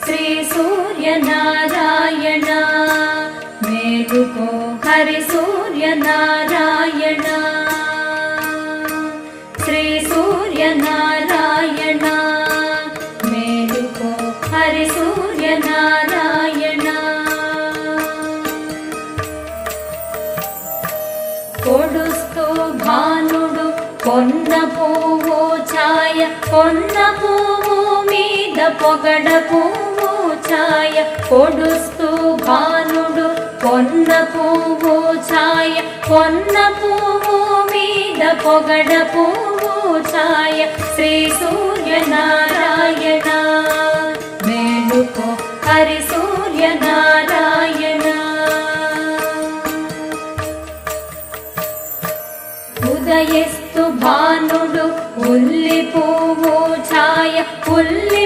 శ్రీ సూర్యనారాయణ మేలుకో హరి సూర్యనారాయణ శ్రీ సూర్యనారాయణ మేలుకో హరి సూర్యనారాయణ పొడుస్తూ భానుడు కొన్న పువ్వు ఛాయ కొన్న పువ్వు మీద పొగడ పువ్వు ఛాయ పొడుస్తూ భానుడు కొన్న పువ్వు ఛాయ కొన్న పువ్వు మీద పొగడ పువ్వు ఛాయ శ్రీ సూర్యనారాయణ మేలుకో హరి సూర్యనారాయణ ఉదయిస్తు భానుడు ఉల్లి పువ్వు ఛాయ ఉల్లి